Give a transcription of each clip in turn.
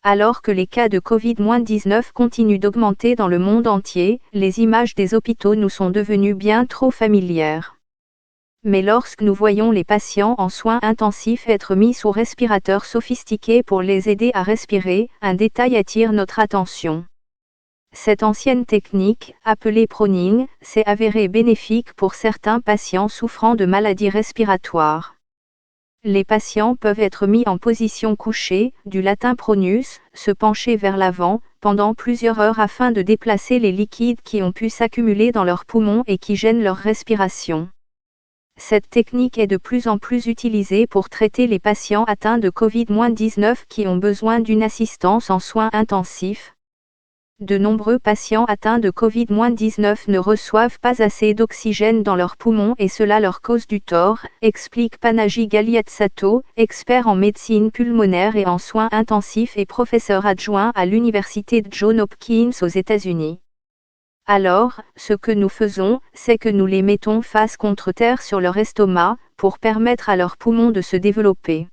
Alors que les cas de Covid-19 continuent d'augmenter dans le monde entier, les images des hôpitaux nous sont devenues bien trop familières. Mais lorsque nous voyons les patients en soins intensifs être mis sous respirateur sophistiqué pour les aider à respirer, un détail attire notre attention. Cette ancienne technique, appelée proning, s'est avérée bénéfique pour certains patients souffrant de maladies respiratoires. Les patients peuvent être mis en position couchée, du latin pronus, se pencher vers l'avant, pendant plusieurs heures afin de déplacer les liquides qui ont pu s'accumuler dans leurs poumons et qui gênent leur respiration. Cette technique est de plus en plus utilisée pour traiter les patients atteints de Covid-19 qui ont besoin d'une assistance en soins intensifs. De nombreux patients atteints de Covid-19 ne reçoivent pas assez d'oxygène dans leurs poumons et cela leur cause du tort, explique Panaji Galiatsato, expert en médecine pulmonaire et en soins intensifs et professeur adjoint à l'université de Johns Hopkins aux États-Unis. Alors, ce que nous faisons, c'est que nous les mettons face contre terre sur leur estomac, pour permettre à leurs poumons de se développer.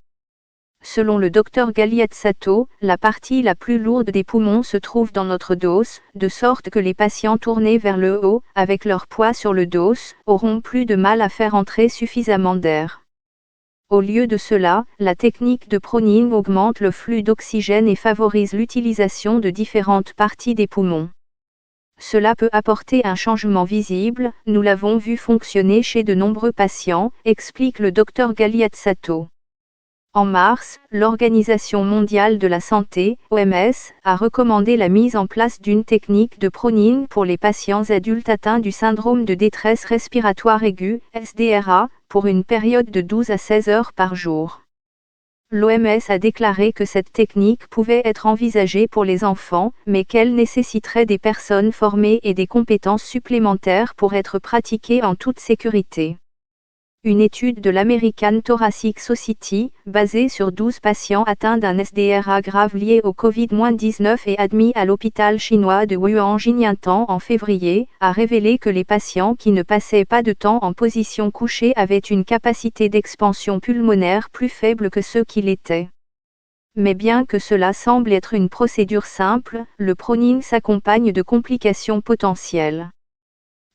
Selon le Dr Galiatsato, la partie la plus lourde des poumons se trouve dans notre dos, de sorte que les patients tournés vers le haut, avec leur poids sur le dos, auront plus de mal à faire entrer suffisamment d'air. Au lieu de cela, la technique de proning augmente le flux d'oxygène et favorise l'utilisation de différentes parties des poumons. Cela peut apporter un changement visible, nous l'avons vu fonctionner chez de nombreux patients, explique le Dr Galiatsato. En mars, l'Organisation mondiale de la santé, OMS, a recommandé la mise en place d'une technique de proning pour les patients adultes atteints du syndrome de détresse respiratoire aiguë, SDRA, pour une période de 12 à 16 heures par jour. L'OMS a déclaré que cette technique pouvait être envisagée pour les enfants, mais qu'elle nécessiterait des personnes formées et des compétences supplémentaires pour être pratiquée en toute sécurité. Une étude de l'American Thoracic Society, basée sur 12 patients atteints d'un SDRA grave lié au Covid-19 et admis à l'hôpital chinois de Wuhan Jinyantang en février, a révélé que les patients qui ne passaient pas de temps en position couchée avaient une capacité d'expansion pulmonaire plus faible que ceux qui l'étaient. Mais bien que cela semble être une procédure simple, le proning s'accompagne de complications potentielles.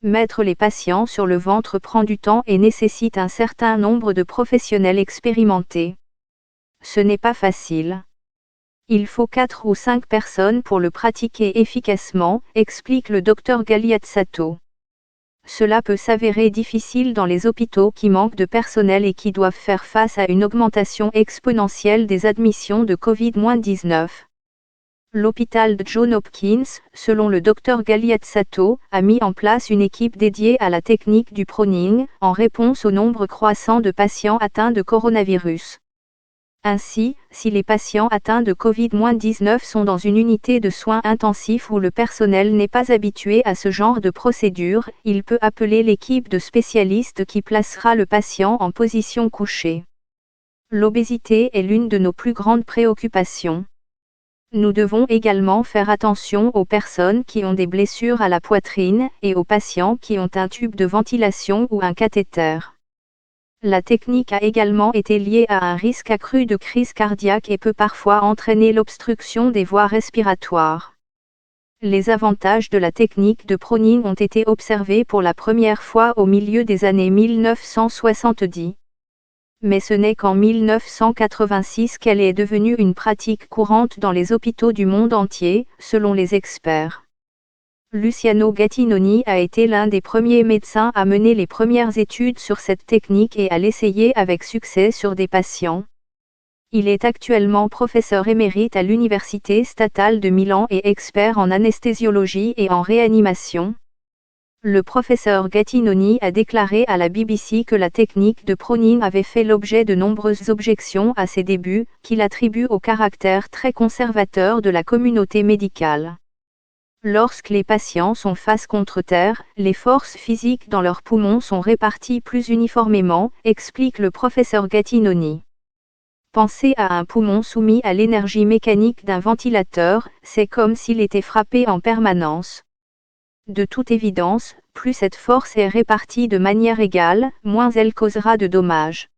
Mettre les patients sur le ventre prend du temps et nécessite un certain nombre de professionnels expérimentés. Ce n'est pas facile. Il faut 4 ou 5 personnes pour le pratiquer efficacement, explique le Dr Galiatsato. Cela peut s'avérer difficile dans les hôpitaux qui manquent de personnel et qui doivent faire face à une augmentation exponentielle des admissions de Covid-19. L'hôpital de Johns Hopkins, selon le Dr Galiatsato, a mis en place une équipe dédiée à la technique du proning, en réponse au nombre croissant de patients atteints de coronavirus. Ainsi, si les patients atteints de Covid-19 sont dans une unité de soins intensifs où le personnel n'est pas habitué à ce genre de procédure, il peut appeler l'équipe de spécialistes qui placera le patient en position couchée. L'obésité est l'une de nos plus grandes préoccupations. Nous devons également faire attention aux personnes qui ont des blessures à la poitrine et aux patients qui ont un tube de ventilation ou un cathéter. La technique a également été liée à un risque accru de crise cardiaque et peut parfois entraîner l'obstruction des voies respiratoires. Les avantages de la technique de proning ont été observés pour la première fois au milieu des années 1970. Mais ce n'est qu'en 1986 qu'elle est devenue une pratique courante dans les hôpitaux du monde entier, selon les experts. Luciano Gattinoni a été l'un des premiers médecins à mener les premières études sur cette technique et à l'essayer avec succès sur des patients. Il est actuellement professeur émérite à l'Université statale de Milan et expert en anesthésiologie et en réanimation. Le professeur Gattinoni a déclaré à la BBC que la technique de proning avait fait l'objet de nombreuses objections à ses débuts, qu'il attribue au caractère très conservateur de la communauté médicale. Lorsque les patients sont face contre terre, les forces physiques dans leurs poumons sont réparties plus uniformément, explique le professeur Gattinoni. Pensez à un poumon soumis à l'énergie mécanique d'un ventilateur, c'est comme s'il était frappé en permanence. De toute évidence, plus cette force est répartie de manière égale, moins elle causera de dommages.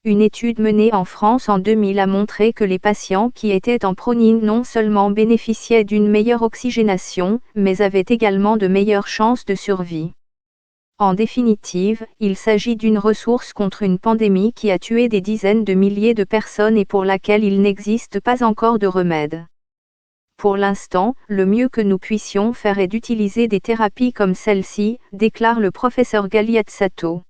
Une étude menée en France en 2000 a montré que les patients qui étaient en pronine non seulement bénéficiaient d'une meilleure oxygénation, mais avaient également de meilleures chances de survie. En définitive, il s'agit d'une ressource contre une pandémie qui a tué des dizaines de milliers de personnes et pour laquelle il n'existe pas encore de remède. Pour l'instant, le mieux que nous puissions faire est d'utiliser des thérapies comme celle-ci, déclare le professeur Galiatsato.